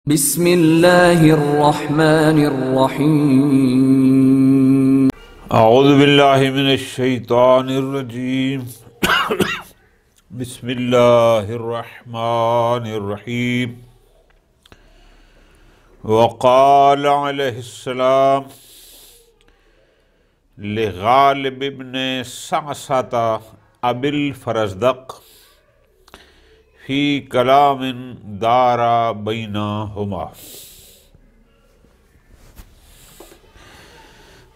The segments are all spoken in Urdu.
بسم اللہ الرحمن الرحیم اعوذ باللہ من الشیطان الرجیم بسم اللہ الرحمن الرحیم وقال علیہ السلام لغالب ابن سعسعة ابی الفرزدق فی کلام دار بینہما۔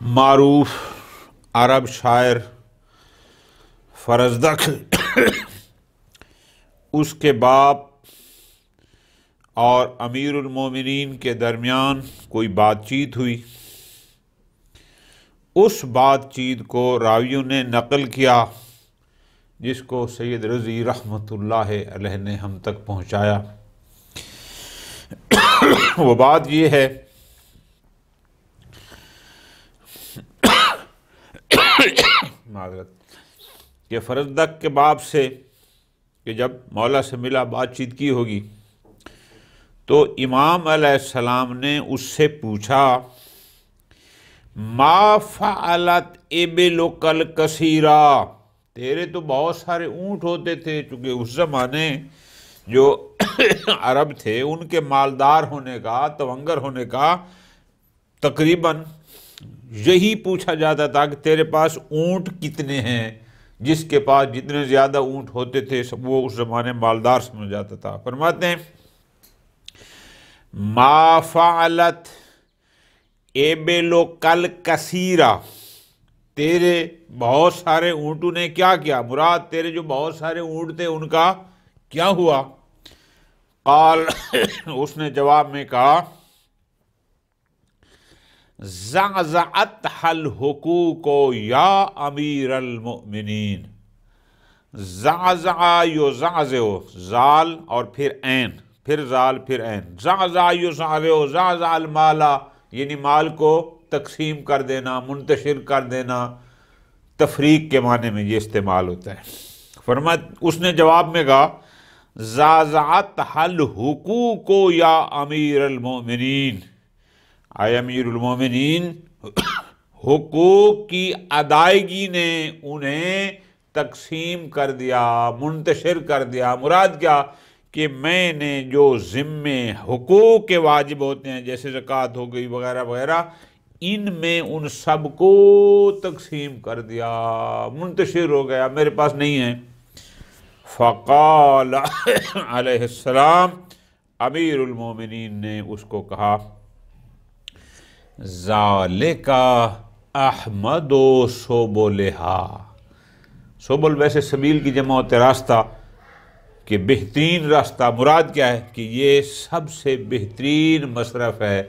معروف عرب شاعر فرزدق اس کے باپ اور امیر المومنین کے درمیان کوئی بات چیت ہوئی۔ اس بات چیت کو راویوں نے نقل کیا جس کو سید رضی رحمۃ اللہ علیہ نے ہم تک پہنچایا۔ وہ بات یہ ہے کہ فرزدق کے باپ سے کہ جب مولا سے ملا بات چیت کی ہوگی تو امام علیہ السلام نے اس سے پوچھا ما فعلت ابلک الکثیرہ، تیرے تو بہت سارے اونٹ ہوتے تھے، چونکہ اس زمانے جو عرب تھے ان کے مالدار ہونے کا، تونگر ہونے کا تقریباً یہی پوچھا جاتا تھا کہ تیرے پاس اونٹ کتنے ہیں۔ جس کے پاس جتنے زیادہ اونٹ ہوتے تھے وہ اس زمانے مالدار سمجھ جاتا تھا۔ فرماتے ہیں ما فعلت ابلک الکثیرہ، تیرے بہت سارے اونٹوں نے کیا کیا، مراد تیرے جو بہت سارے اونٹ تھے ان کا کیا ہوا؟ قال اس نے جواب میں کہا زعزعتها الحقوق یا امیر المؤمنین۔ زعزع یزعزع، زال اور پھر عین، پھر زال پھر عین، زعزع یزعزع، زعزع المال یعنی مال کو تقسیم کر دینا، منتشر کر دینا، تفریق کے معنی میں یہ استعمال ہوتا ہے۔ فرمایا اس نے جواب میں کہا زعزعتها الحقوق یا امیر المؤمنین، اے امیر المومنین، حقوق کی ادائیگی نے انہیں تقسیم کر دیا، منتشر کر دیا۔ مراد کیا کہ میں نے جو ذمے حقوق کے واجب ہوتے ہیں جیسے زکوٰۃ ہو گئی وغیرہ وغیرہ، ان میں ان سب کو تقسیم کر دیا، منتشر ہو گیا، میرے پاس نہیں ہے۔ فقال علیہ السلام، امیر المومنین نے اس کو کہا ذالک احمد سبلھا، سبل ویسے سبیل کی جمع ہوتے راستہ، کہ بہترین راستہ، مراد کیا ہے کہ یہ سب سے بہترین مصرف ہے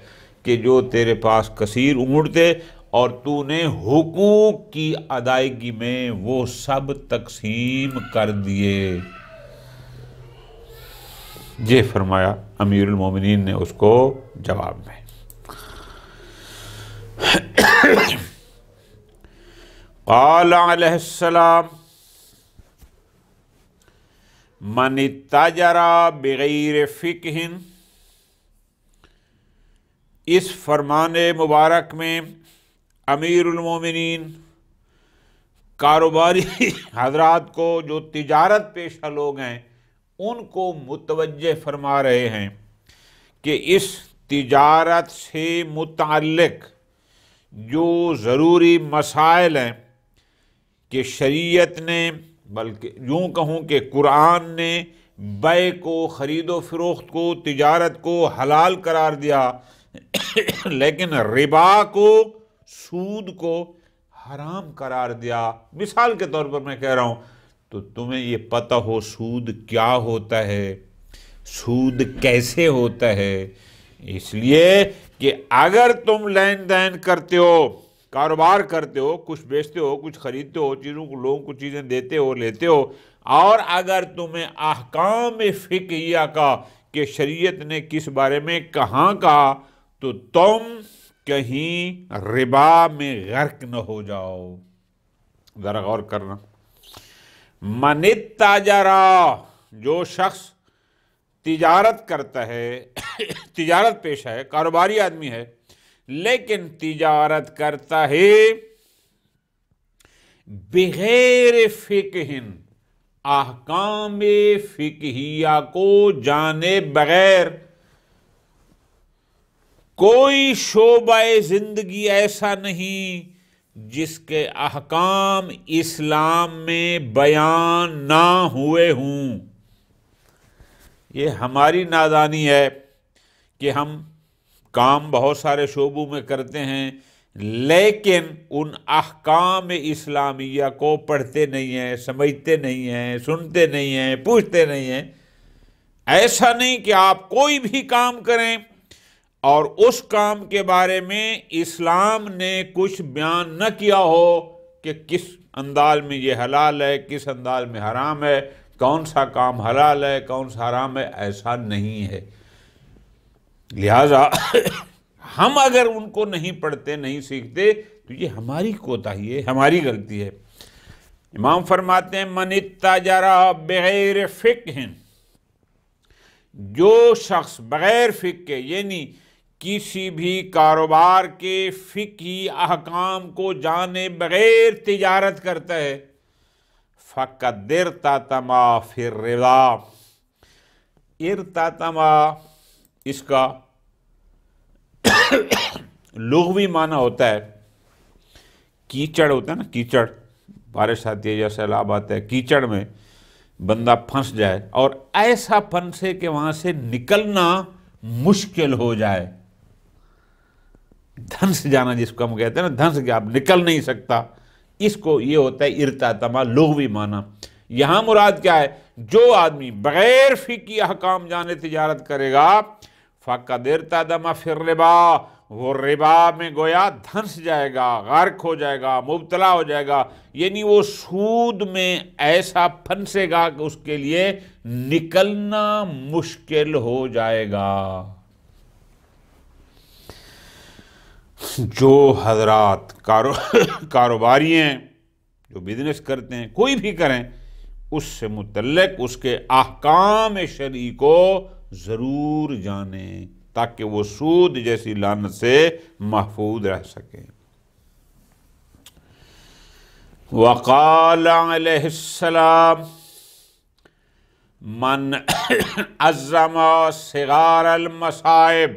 کہ جو تیرے پاس کثیر اونٹ تھے اور تو نے حقوق کی ادائیگی میں وہ سب تقسیم کر دیے۔ یہ فرمایا امیر المومنین نے اس کو جواب میں۔ قال علیہ السلام من اتجر بغیر فقہ، اس فرمان مبارک میں امیر المومنین کاروباری حضرات کو، جو تجارت پیشہ لوگ ہیں، ان کو متوجہ فرما رہے ہیں کہ اس تجارت سے متعلق جو ضروری مسائل ہیں کہ شریعت نے، بلکہ یوں کہوں کہ قرآن نے بیع کو، خرید و فروخت کو، تجارت کو حلال قرار دیا، لیکن ربا کو، سود کو حرام قرار دیا۔ مثال کے طور پر میں کہہ رہا ہوں تو تمہیں یہ پتہ ہو سود کیا ہوتا ہے، سود کیسے ہوتا ہے، اس لیے کہ اگر تم لین دین کرتے ہو، کاروبار کرتے ہو، کچھ بیچتے ہو، کچھ خریدتے ہو، چیزوں کو، لوگوں کو چیزیں دیتے ہو، لیتے ہو، اور اگر تمہیں احکام فقہیہ کا کہ شریعت نے کس بارے میں کہاں کہا، تو تم کہیں ربا میں غرق نہ ہو جاؤ۔ ذرا غور کرنا، من التاجر، جو شخص تجارت کرتا ہے، تجارت پیشہ ہے، کاروباری آدمی ہے، لیکن تجارت کرتا ہے بغیر فقہ، احکام فقہیہ کو جانے بغیر، کوئی شعبہ زندگی ایسا نہیں جس کے احکام اسلام میں بیان نہ ہوئے ہوں۔ یہ ہماری نادانی ہے کہ ہم کام بہت سارے شعبوں میں کرتے ہیں، لیکن ان احکام اسلامیہ کو پڑھتے نہیں ہیں، سمجھتے نہیں ہیں، سنتے نہیں ہیں، پوچھتے نہیں ہیں۔ ایسا نہیں کہ آپ کوئی بھی کام کریں اور اس کام کے بارے میں اسلام نے کچھ بیان نہ کیا ہو کہ کس انداز میں یہ حلال ہے، کس انداز میں حرام ہے، کون سا کام حلال ہے، کون سا حرام ہے، ایسا نہیں ہے۔ لہذا ہم اگر ان کو نہیں پڑھتے، نہیں سیکھتے، تو یہ ہماری کوتاہی ہے، ہماری غلطی ہے۔ امام فرماتے ہیں من اتجر بغیر فقہ، جو شخص بغیر فقہ کے، یعنی کسی بھی کاروبار کے فقہی احکام کو جانے بغیر تجارت کرتا ہے، فقد ارتطم فی الربا۔ ارتطم اس کا لغوی معنی ہوتا ہے کیچڑ، ہوتا ہے نا کیچڑ، بارش آتی ہے یا سیلاب آتا ہے، کیچڑ میں بندہ پھنس جائے اور ایسا پھنسے کہ وہاں سے نکلنا مشکل ہو جائے، دھنس جانا جس کو ہم کہتے ہیں نا، دھنس گیا، آپ نکل نہیں سکتا، اس کو یہ ہوتا ہے ارتطم لغوی معنی۔ یہاں مراد کیا ہے؟ جو آدمی بغیر فقہی احکام جانے تجارت کرے گا، فقد ارتطم فی الربا، وہ ربا میں گویا دھنس جائے گا، غرق ہو جائے گا، مبتلا ہو جائے گا، یعنی وہ سود میں ایسا پھنسے گا کہ اس کے لیے نکلنا مشکل ہو جائے گا۔ جو حضرات کاروباری ہیں، جو بزنس کرتے ہیں، کوئی بھی کریں، اس سے متعلق اس کے احکام شرعی کو ضرور جانیں تاکہ وہ سود جیسی لعنت سے محفوظ رہ سکیں۔ وقال علیہ السلام من عظم صغار المصائب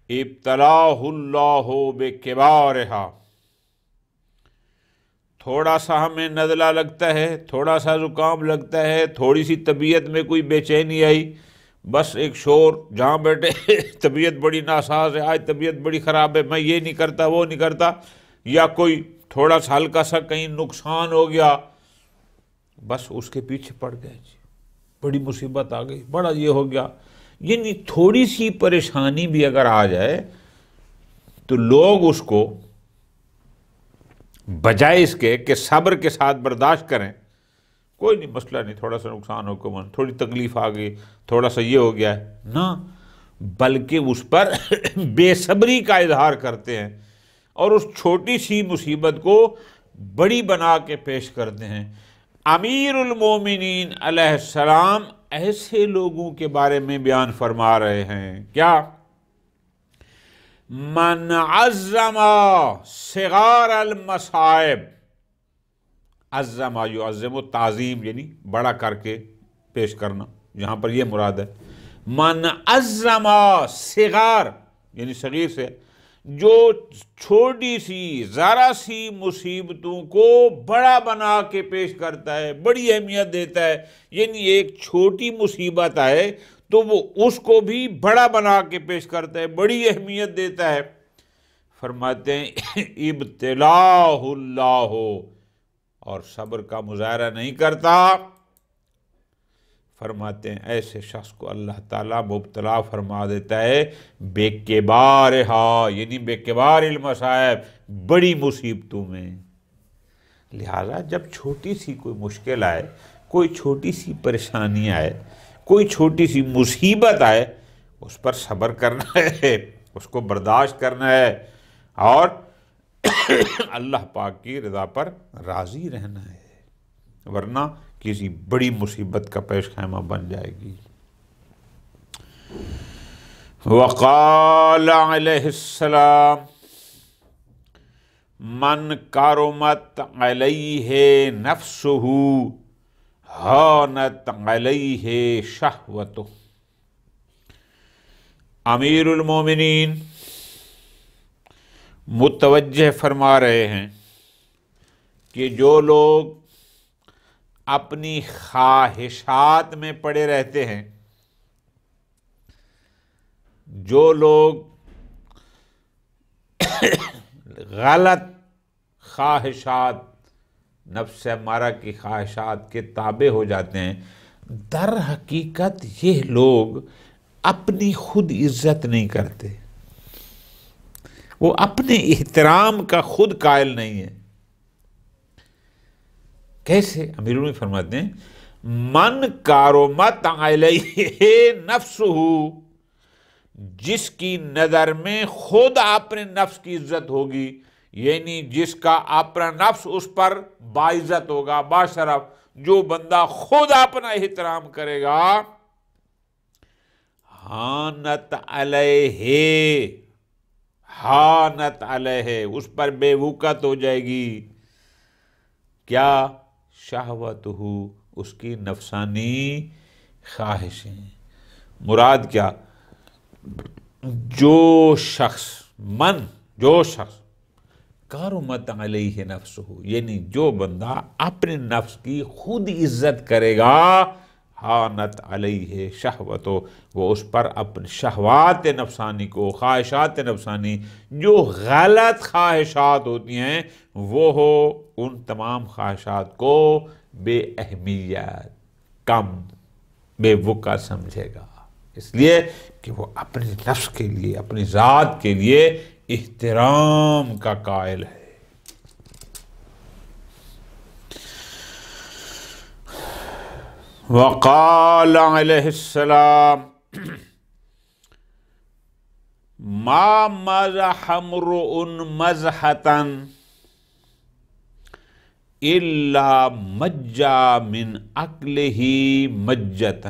ابتلاہ اللہ بکبارہا۔ تھوڑا سا ہمیں نزلہ لگتا ہے، تھوڑا سا زکام لگتا ہے، تھوڑی سی طبیعت میں کوئی بے چینی آئی، بس ایک شور، جہاں بیٹھے طبیعت بڑی ناساز ہے، آج طبیعت بڑی خراب ہے، میں یہ نہیں کرتا، وہ نہیں کرتا، یا کوئی تھوڑا سا ہلکا سا کہیں نقصان ہو گیا، بس اس کے پیچھے پڑ گئے، بڑی مصیبت آ گئی، بڑا یہ ہو گیا۔ یعنی تھوڑی سی پریشانی بھی اگر آ جائے تو لوگ اس کو بجائے اس کے کہ صبر کے ساتھ برداشت کریں، کوئی نہیں، مسئلہ نہیں، تھوڑا سا نقصان ہو گیا، تھوڑی تکلیف آ گئی، تھوڑا سا یہ ہو گیا ہے، نہ، بلکہ اس پر بے صبری کا اظہار کرتے ہیں اور اس چھوٹی سی مصیبت کو بڑی بنا کے پیش کرتے ہیں۔ امیر المومنین علیہ السلام ایسے لوگوں کے بارے میں بیان فرما رہے ہیں، کیا؟ من عظم صغار المصائب، عظم یعظم تعظیم یعنی بڑا کر کے پیش کرنا، یہاں پر یہ مراد ہے۔ من عظم صغار یعنی صغیر سے، جو چھوٹی سی ذرا سی مصیبتوں کو بڑا بنا کے پیش کرتا ہے، بڑی اہمیت دیتا ہے، یعنی ایک چھوٹی مصیبت آئے تو وہ اس کو بھی بڑا بنا کے پیش کرتا ہے، بڑی اہمیت دیتا ہے۔ فرماتے ہیں ابتلاہ اللہ، اور صبر کا مظاہرہ نہیں کرتا، فرماتے ہیں ایسے شخص کو اللہ تعالیٰ مبتلا فرما دیتا ہے بے کبارہا، یعنی بے کبار المصائب، بڑی مصیبتوں میں۔ لہذا جب چھوٹی سی کوئی مشکل آئے، کوئی چھوٹی سی پریشانی آئے، کوئی چھوٹی سی مصیبت آئے، اس پر صبر کرنا ہے، اس کو برداشت کرنا ہے اور اللہ پاک کی رضا پر راضی رہنا ہے، ورنہ کسی بڑی مصیبت کا پیش خیمہ بن جائے گی۔ وقال علیہ السلام من کرمت علیہ نفسہ ہانت علیہ شہوتہ۔ امیر المومنین متوجہ فرما رہے ہیں کہ جو لوگ اپنی خواہشات میں پڑے رہتے ہیں، جو لوگ غلط خواہشات، نفس امارہ کی خواہشات کے تابع ہو جاتے ہیں، در حقیقت یہ لوگ اپنی خود عزت نہیں کرتے، وہ اپنے احترام کا خود قائل نہیں ہے۔ کیسے؟ امیر المومنین فرماتے ہیں من کارمت علیہ نفسہ، جس کی نظر میں خود اپنے نفس کی عزت ہوگی، یعنی جس کا اپنا نفس اس پر باعزت ہوگا، باشرف، جو بندہ خود اپنا احترام کرے گا، ہانت علیہ، ہانت علیہ، اس پر بے وقت ہو جائے گی کیا؟ شہوتہ، اس کی نفسانی خواہشیں۔ مراد کیا؟ جو شخص کارمت علیہ نفسہ، یعنی جو بندہ اپنے نفس کی خود عزت کرے گا، ہانت علیہ شہوتہ، وہ اس پر اپنے شہوات نفسانی کو، خواہشات نفسانی، جو غلط خواہشات ہوتی ہیں، وہ ہو ان تمام خواہشات کو بے اہمیت، کم، بے وقع سمجھے گا، اس لیے کہ وہ اپنے نفس کے لیے، اپنی ذات کے لیے احترام کا قائل ہے۔ وقال علیہ السلام ما مزح امرؤ مزحة الا مجا من عقلہ مجة۔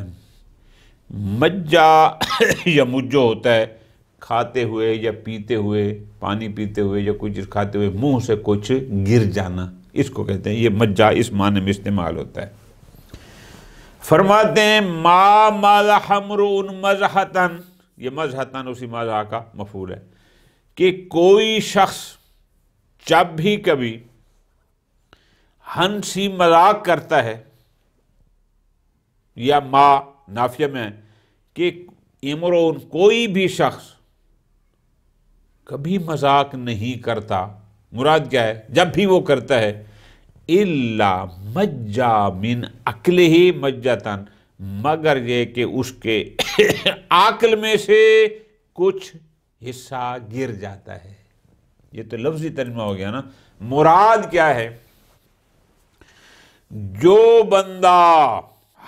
مجا یا مجو ہوتا ہے کھاتے ہوئے یا پیتے ہوئے، پانی پیتے ہوئے یا کوئی چیز کھاتے ہوئے منہ سے کچھ گر جانا، اس کو کہتے ہیں، یہ مجا اس معنی میں استعمال ہوتا ہے۔ فرماتے ہیں ما مزح امرؤ مزحة، یہ مزحة اسی مزح کا مفعول ہے، کہ کوئی شخص جب بھی کبھی ہنسی مذاق کرتا ہے، یا ما نافیہ میں ہے کہ امرؤ، کوئی بھی شخص کبھی مذاق نہیں کرتا، مراد کیا ہے؟ جب بھی وہ کرتا ہے، الا مجا من عقلہ مجۃ، مگر یہ کہ اس کے عقل میں سے کچھ حصہ گر جاتا ہے۔ یہ تو لفظی ترجمہ ہو گیا نا۔ مراد کیا ہے؟ جو بندہ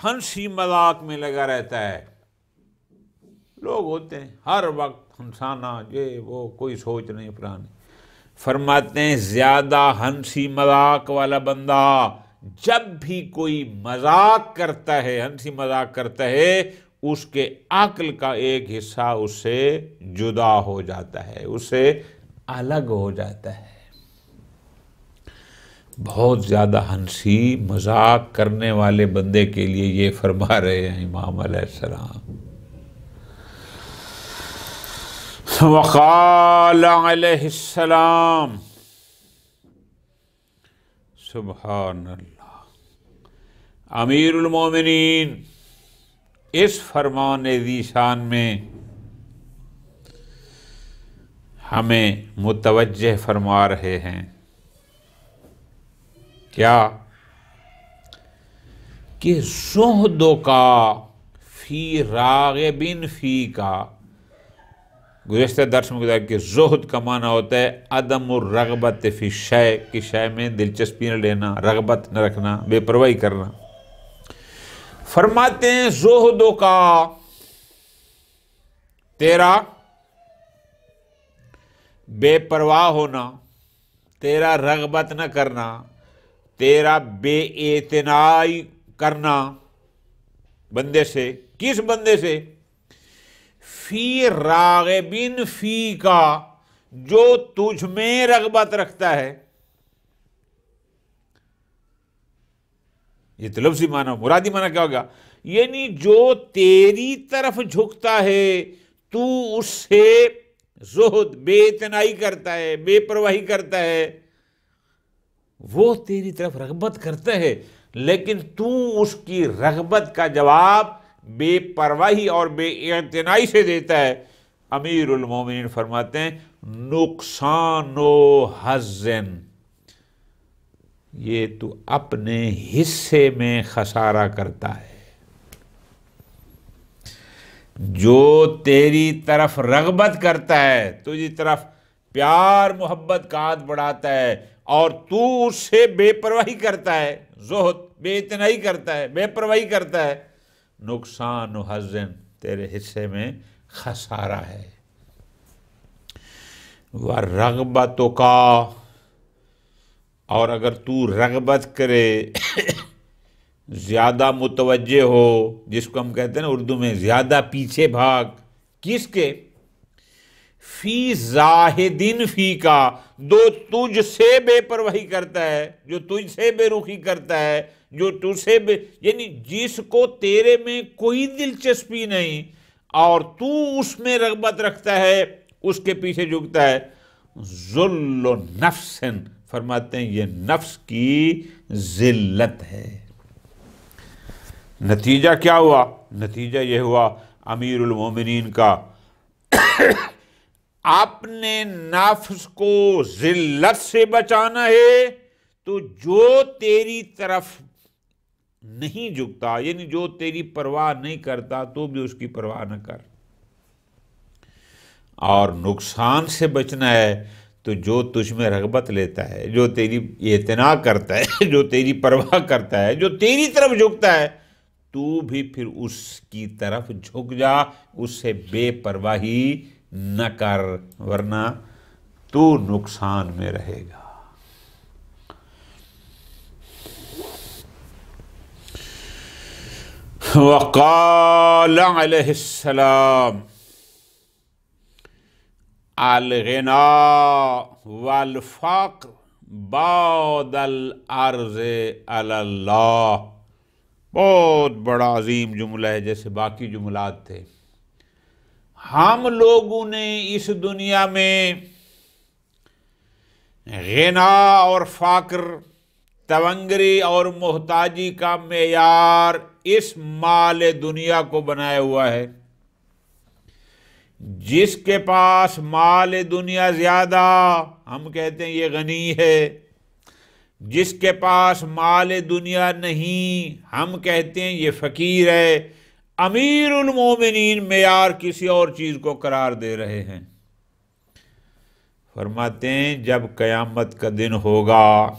ہنسی مذاق میں لگا رہتا ہے، لوگ ہوتے ہیں ہر وقت ہنسانا، یہ وہ، کوئی سوچ نہیں پرانی، فرماتے ہیں زیادہ ہنسی مذاق والا بندہ جب بھی کوئی مذاق کرتا ہے، ہنسی مذاق کرتا ہے، اس کے عقل کا ایک حصہ اس سے جدا ہو جاتا ہے، اس سے الگ ہو جاتا ہے۔ بہت زیادہ ہنسی مذاق کرنے والے بندے کے لیے یہ فرما رہے ہیں امام علیہ السلام۔ وقال علیہ السلام سبحان اللہ، امیر المومنین اس فرمان ذی شان میں ہمیں متوجہ فرما رہے ہیں کیا؟ کہ زہد کا فی راغب فی کا، گزشتہ درس میں گزارا کہ زہد کا معنی ہوتا ہے عدم الرغبت فی الشیء، کہ شے میں دلچسپی نہ لینا، رغبت نہ رکھنا، بے پرواہی کرنا۔ فرماتے ہیں زہد کا، تیرا بے پرواہ ہونا، تیرا رغبت نہ کرنا، تیرا بے اعتنائی کرنا بندے سے. کس بندے سے؟ فی راغبین فی کا، جو تجھ میں رغبت رکھتا ہے. یہ تو لفظی معنی. مرادی معنی کیا ہوگا؟ یعنی جو تیری طرف جھکتا ہے، تو اس سے زہد، بے اعتنائی کرتا ہے، بے پرواہی کرتا ہے، وہ تیری طرف رغبت کرتا ہے، لیکن تو اس کی رغبت کا جواب بے پرواہی اور بے اعتنائی سے دیتا ہے. امیر المومنین فرماتے ہیں نقصان و حزن، یہ تو اپنے حصے میں خسارہ کرتا ہے. جو تیری طرف رغبت کرتا ہے، تجھی طرف پیار محبت کا ہاتھ بڑھاتا ہے، اور تو اس سے بے پرواہی کرتا ہے، زہد، بے اعتنائی کرتا ہے، بے پرواہی کرتا ہے، نقصان و حزن، تیرے حصے میں خسارہ ہے. وَرَغْبَتُكَ، اور اگر تو رغبت کرے، زیادہ متوجہ ہو، جس کو ہم کہتے ہیں نا اردو میں زیادہ پیچھے بھاگ. کس کے؟ فی زاہدین فی کا، جو تجھ سے بے پرواہی کرتا ہے، جو تجھ سے بے رخی کرتا ہے، جو تجھ سے یعنی جس کو تیرے میں کوئی دلچسپی نہیں اور تو اس میں رغبت رکھتا ہے، اس کے پیچھے جھکتا ہے. ذل نفس، فرماتے ہیں یہ نفس کی ذلت ہے. نتیجہ کیا ہوا؟ نتیجہ یہ ہوا امیر المومنین کا اپنے نفس کو ذلت سے بچانا ہے تو جو تیری طرف نہیں جھکتا، یعنی جو تیری پرواہ نہیں کرتا، تو بھی اس کی پرواہ نہ کر. اور نقصان سے بچنا ہے تو جو تجھ میں رغبت لیتا ہے، جو تیری اعتنا کرتا ہے، جو تیری پرواہ کرتا ہے، جو تیری طرف جھکتا ہے، تو بھی پھر اس کی طرف جھک جا، اس سے بے پرواہی نہ کر، ورنہ تو نقصان میں رہے گا. وقال علیہ السلام الغنا والفقر بعد العرض علی اللہ. بہت بڑا عظیم جملہ ہے، جیسے باقی جملات تھے. ہم لوگوں نے اس دنیا میں غنا اور فقر، تونگری اور محتاجی کا معیار اس مال دنیا کو بنایا ہوا ہے. جس کے پاس مال دنیا زیادہ، ہم کہتے ہیں یہ غنی ہے. جس کے پاس مال دنیا نہیں، ہم کہتے ہیں یہ فقیر ہے. امیر المومنین معیار کسی اور چیز کو قرار دے رہے ہیں. فرماتے ہیں جب قیامت کا دن ہوگا،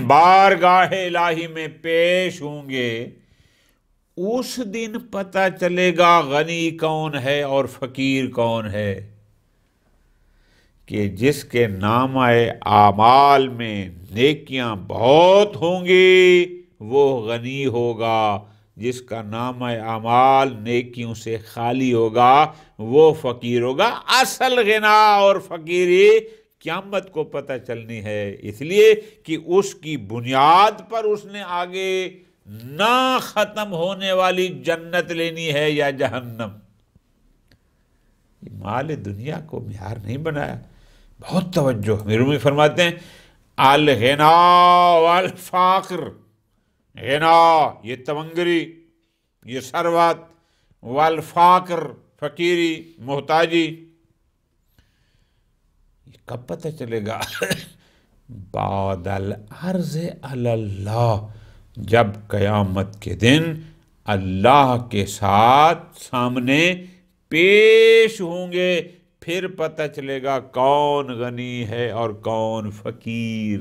بارگاہ الہی میں پیش ہوں گے، اس دن پتہ چلے گا غنی کون ہے اور فقیر کون ہے. کہ جس کے نامہ اعمال میں نیکیاں بہت ہوں گی وہ غنی ہوگا، جس کا نامہ اعمال نیکیوں سے خالی ہوگا وہ فقیر ہوگا. اصل غنا اور فقیری قیامت کو پتہ چلنی ہے، اس لیے کہ اس کی بنیاد پر اس نے آگے نہ ختم ہونے والی جنت لینی ہے یا جہنم. مال دنیا کو معیار نہیں بنایا. بہت توجہ. میرے فرماتے ہیں الغنا والفقر، غنا یہ تونگری، یہ ثروت، والفقر فقیری، محتاجی. یہ کب پتہ چلے گا؟ بعد العرض علی اللہ، جب قیامت کے دن اللہ کے ساتھ سامنے پیش ہوں گے، پھر پتہ چلے گا کون غنی ہے اور کون فقیر.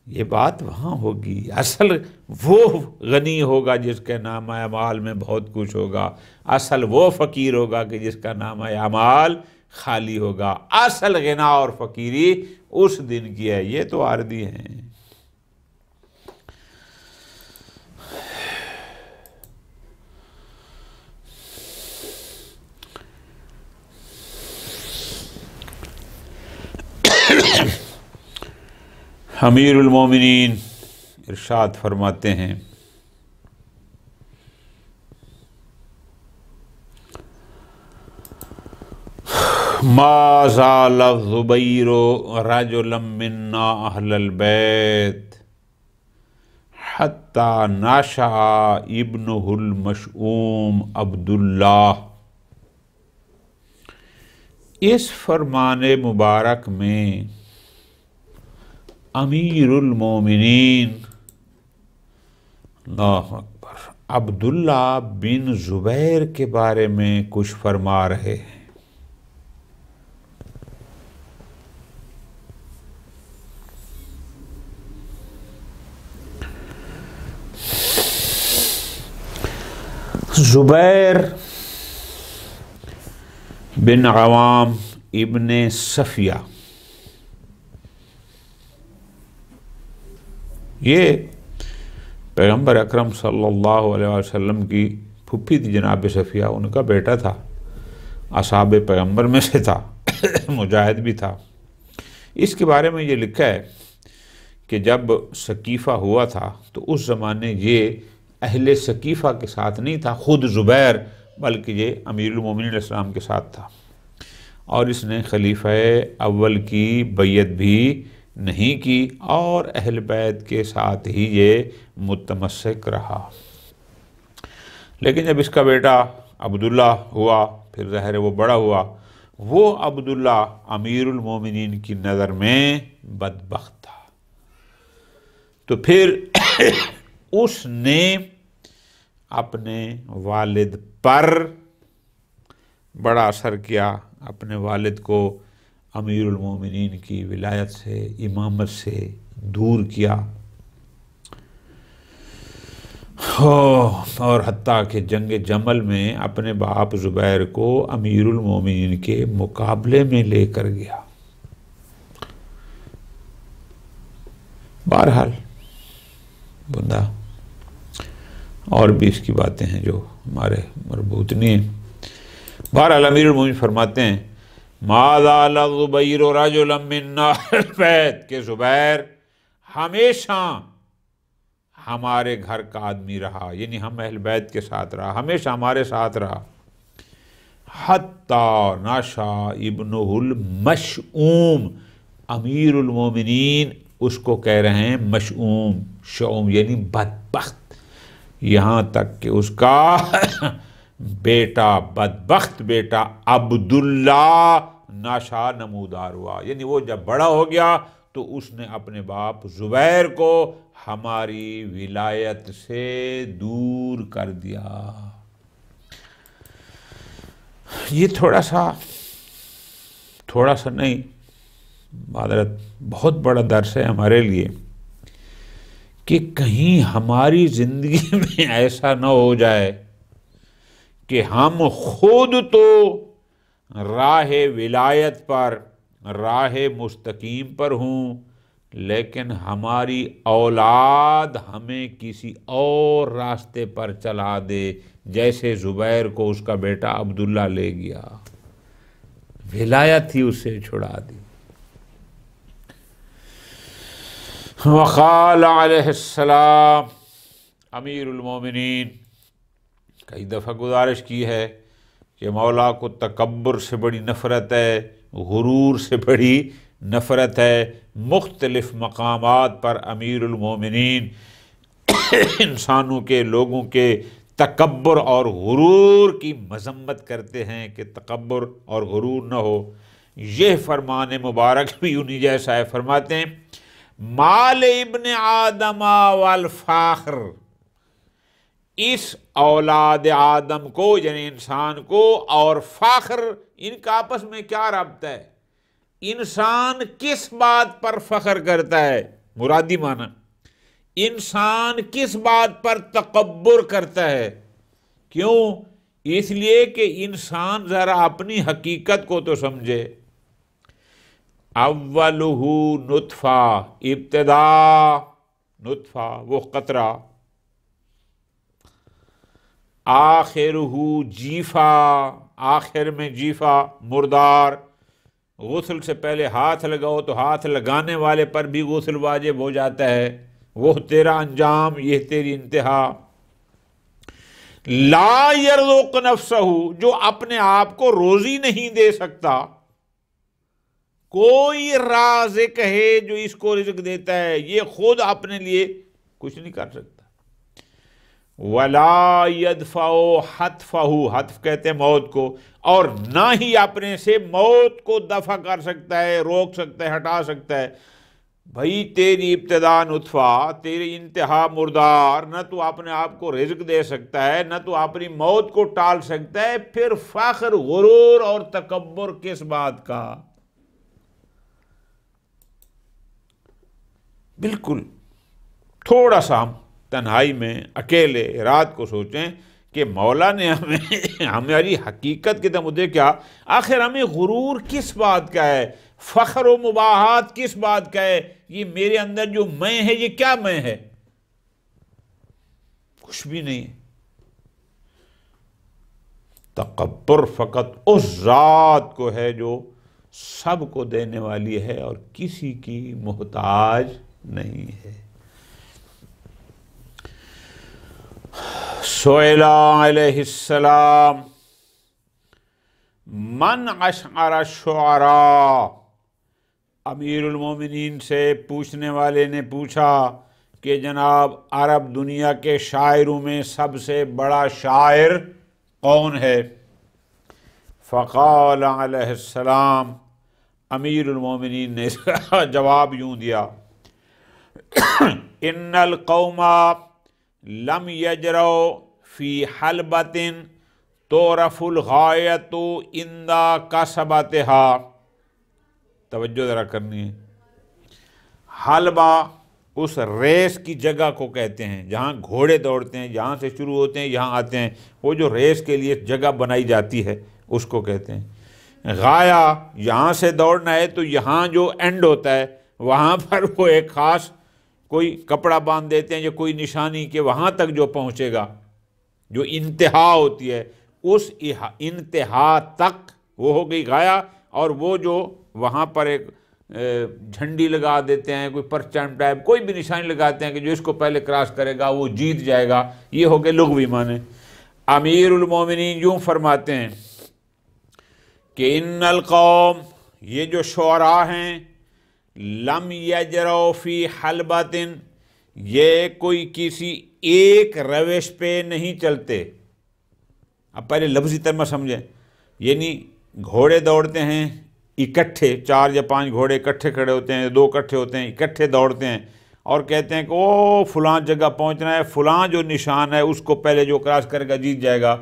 یہ بات وہاں ہوگی. اصل وہ غنی ہوگا جس کے نامہ اعمال میں بہت کچھ ہوگا، اصل وہ فقیر ہوگا کہ جس کا نامہ اعمال خالی ہوگا. اصل غنا اور فقیری اس دن کی ہے، یہ تو عارضی ہیں۔ امیر المومنین ارشاد فرماتے ہیں ما زال الزبیر رجلا منا اہل البیت حتی نشأ ابنہ المشؤوم عبداللہ۔ اس فرمان مبارک میں امیر المومنین اللہ اکبر عبداللہ بن زبیر کے بارے میں کچھ فرما رہے ہیں۔ زبیر بن عوام ابن صفیہ، یہ پیغمبر اکرم صلی اللہ علیہ وسلم کی پھپھی تھی جناب صفیہ، ان کا بیٹا تھا، اصحاب پیغمبر میں سے تھا، مجاہد بھی تھا۔ اس کے بارے میں یہ لکھا ہے کہ جب سقیفہ ہوا تھا تو اس زمانے یہ اہل سقیفہ کے ساتھ نہیں تھا خود زبیر، بلکہ یہ امیر المومنین علیہ السلام کے ساتھ تھا، اور اس نے خلیفہ اول کی بیعت بھی نہیں کی اور اہل بیت کے ساتھ ہی یہ متمسک رہا۔ لیکن جب اس کا بیٹا عبداللہ ہوا، پھر ظاہر ہے وہ بڑا ہوا، وہ عبداللہ امیر المومنین کی نظر میں بدبخت تھا، تو پھر اس نے اپنے والد پر بڑا اثر کیا، اپنے والد کو امیر المومنین کی ولایت سے، امامت سے دور کیا، اور حتیٰ کہ جنگ جمل میں اپنے باپ زبیر کو امیر المومنین کے مقابلے میں لے کر گیا۔ بہرحال بندہ اور بھی اس کی باتیں ہیں جو ہمارے مربوط نہیں ہیں۔ بہرحال امیر المومنین فرماتے ہیں ما زال الزبیر رجلا منا اہل البیت، کہ زبیر ہمیشہ ہمارے گھر کا آدمی رہا، یعنی ہم اہل بیت کے ساتھ رہا، ہمیشہ ہمارے ساتھ رہا۔ حتی نشأ ابنہ المشؤوم، امیر المومنین اس کو کہہ رہے ہیں مشؤوم، شؤم یعنی بدبخت، یہاں تک کہ اس کا بیٹا، بدبخت بیٹا عبداللہ ناشا نمودار ہوا، یعنی وہ جب بڑا ہو گیا تو اس نے اپنے باپ زبیر کو ہماری ولایت سے دور کر دیا۔ یہ تھوڑا سا نہیں، معذرت، بہت بڑا درس ہے ہمارے لیے کہ کہیں ہماری زندگی میں ایسا نہ ہو جائے کہ ہم خود تو راہ ولایت پر، راہ مستقیم پر ہوں، لیکن ہماری اولاد ہمیں کسی اور راستے پر چلا دے، جیسے زبیر کو اس کا بیٹا عبداللہ لے گیا، ولایت ہی اسے چھڑا دی۔ وقال علیہ السلام، امیر المومنین کئی دفعہ گزارش کی ہے کہ مولا کو تکبر سے بڑی نفرت ہے، غرور سے بڑی نفرت ہے۔ مختلف مقامات پر امیر المومنین انسانوں کے، لوگوں کے تکبر اور غرور کی مذمت کرتے ہیں کہ تکبر اور غرور نہ ہو۔ یہ فرمان مبارک بھی انہی جیسا ہے، فرماتے ہیں مال ابن آدم والفاخر، اس اولاد آدم کو یعنی انسان کو اور فاخر، ان کا آپس میں کیا رابطہ ہے؟ انسان کس بات پر فخر کرتا ہے؟ مرادی معنی، انسان کس بات پر تکبر کرتا ہے؟ کیوں؟ اس لیے کہ انسان ذرا اپنی حقیقت کو تو سمجھے۔ اولہ نطفہ، ابتدا نطفہ وہ قطرہ، آخرہ جیفا، آخر میں جیفا مردار، غسل سے پہلے ہاتھ لگاؤ تو ہاتھ لگانے والے پر بھی غسل واجب ہو جاتا ہے، وہ تیرا انجام، یہ تیری انتہا۔ لا یرزق نفسہ، جو اپنے آپ کو روزی نہیں دے سکتا، کوئی رازق ہے جو اس کو رزق دیتا ہے، یہ خود اپنے لیے کچھ نہیں کر سکتا۔ ولا یدفع حتفہ، حتف کہتے ہیں موت کو، اور نہ ہی اپنے سے موت کو دفع کر سکتا ہے، روک سکتا ہے، ہٹا سکتا ہے۔ بھئی تیری ابتدا نطفہ، تیری انتہا مردار، نہ تو اپنے آپ کو رزق دے سکتا ہے، نہ تو اپنی موت کو ٹال سکتا ہے، پھر فخر، غرور اور تکبر کس بات کا؟ بالکل تھوڑا سا ہم تنہائی میں اکیلے رات کو سوچیں کہ مولا نے ہماری حقیقت کے مدعے کیا، آخر ہمیں غرور کس بات کا ہے، فخر و مباحات کس بات کا ہے، یہ میرے اندر جو میں ہے یہ کیا میں ہے؟ کچھ بھی نہیں ہے۔ تکبر فقط اس ذات کو ہے جو سب کو دینے والی ہے اور کسی کی محتاج نہیں ہے۔ سئل علیہ السلام من اشعر الشعراء، امیر المومنین سے پوچھنے والے نے پوچھا کہ جناب عرب دنیا کے شاعروں میں سب سے بڑا شاعر کون ہے؟ فقال علیہ السلام، امیر المومنین نے اس کا جواب یوں دیا، ان القوم لم یجروا فی حلبۃ تعرف الغایۃ عند کسبتها، توجہ ذرا کرنی ہے، حلبہ اس ریس کی جگہ کو کہتے ہیں جہاں گھوڑے دوڑتے ہیں، جہاں سے شروع ہوتے ہیں یہاں آتے ہیں، وہ جو ریس کے لیے جگہ بنائی جاتی ہے اس کو کہتے ہیں۔ غایہ، یہاں سے دوڑنا ہے تو یہاں جو اینڈ ہوتا ہے وہاں پر وہ ایک خاص کوئی کپڑا باندھ دیتے ہیں یا کوئی نشانی کہ وہاں تک جو پہنچے گا، جو انتہا ہوتی ہے اس انتہا تک وہ ہو گئی غایہ، اور وہ جو وہاں پر ایک جھنڈی لگا دیتے ہیں، کوئی پرچم ٹائپ کوئی بھی نشانی لگاتے ہیں کہ جو اس کو پہلے کراس کرے گا وہ جیت جائے گا، یہ ہو گئے لغوی معنی۔ امیر المومنین یوں فرماتے ہیں کہ ان القوم، یہ جو شعراء ہیں، لم یجروا فی حلبۃ، یہ کوئی کسی ایک روش پہ نہیں چلتے۔ اب پہلے لفظی ترجمہ سمجھیں، یعنی گھوڑے دوڑتے ہیں اکٹھے، 4 یا 5 گھوڑے اکٹھے کھڑے ہوتے ہیں، 2 اکٹھے ہوتے ہیں، اکٹھے دوڑتے ہیں اور کہتے ہیں کہ او فلاں جگہ پہنچنا ہے، فلاں جو نشان ہے اس کو پہلے جو کراس کرے گا جیت جائے گا۔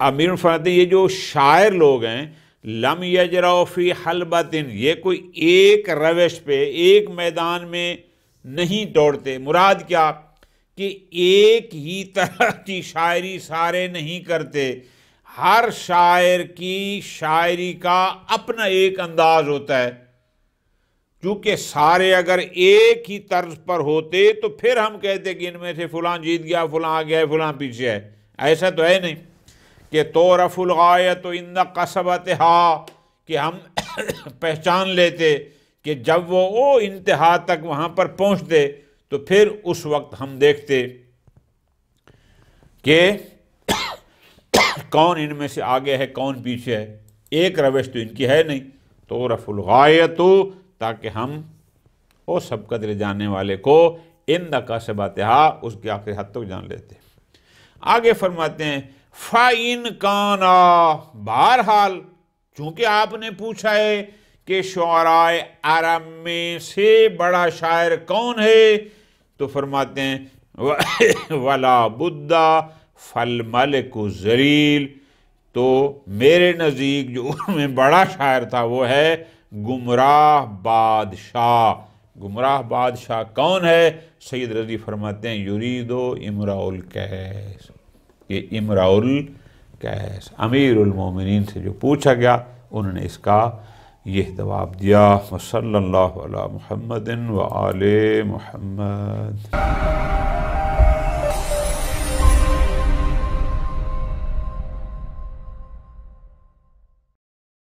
امیر فرماتے ہیں یہ جو شاعر لوگ ہیں، لم یجروا فی حلبۃ، یہ کوئی ایک روش پہ، ایک میدان میں نہیں دوڑتے۔ مراد کیا کہ ایک ہی طرح کی شاعری سارے نہیں کرتے، ہر شاعر کی شاعری کا اپنا ایک انداز ہوتا ہے، کیونکہ سارے اگر ایک ہی طرز پر ہوتے تو پھر ہم کہتے کہ ان میں سے فلاں جیت گیا، فلاں آگیا ہے، فلاں پیچھے ہے۔ ایسا تو ہے نہیں کہ تعرف الغایۃ عند کسبتها، کہ ہم پہچان لیتے کہ جب وہ انتہا تک وہاں پر پہنچتے تو پھر اس وقت ہم دیکھتے کہ کون ان میں سے آگے ہے کون پیچھے ہے، ایک روش تو ان کی ہے نہیں۔ تعرف الغایۃ، تاکہ ہم وہ سب قدر جاننے والے کو عند کسبتها، اس کے آخری حد تک جان لیتے۔ آگے فرماتے ہیں فَإِنْ كَانَ، بہرحال چونکہ آپ نے پوچھا ہے کہ شعراء عرب میں سے بڑا شاعر کون ہے، تو فرماتے ہیں وَلَا بُدَّ فَالْمَلِكُ ذَلِيلٌ، تو میرے نزدیک جو ان میں بڑا شاعر تھا وہ ہے گمراہ بادشاہ۔ گمراہ بادشاہ کون ہے؟ سید رضی فرماتے ہیں یرید امرؤ القیس، یہ امرؤ القیس، امیر المومنین سے جو پوچھا گیا انہوں نے اس کا یہ جواب دیا۔ وصلی اللہ علی محمد و آل محمد۔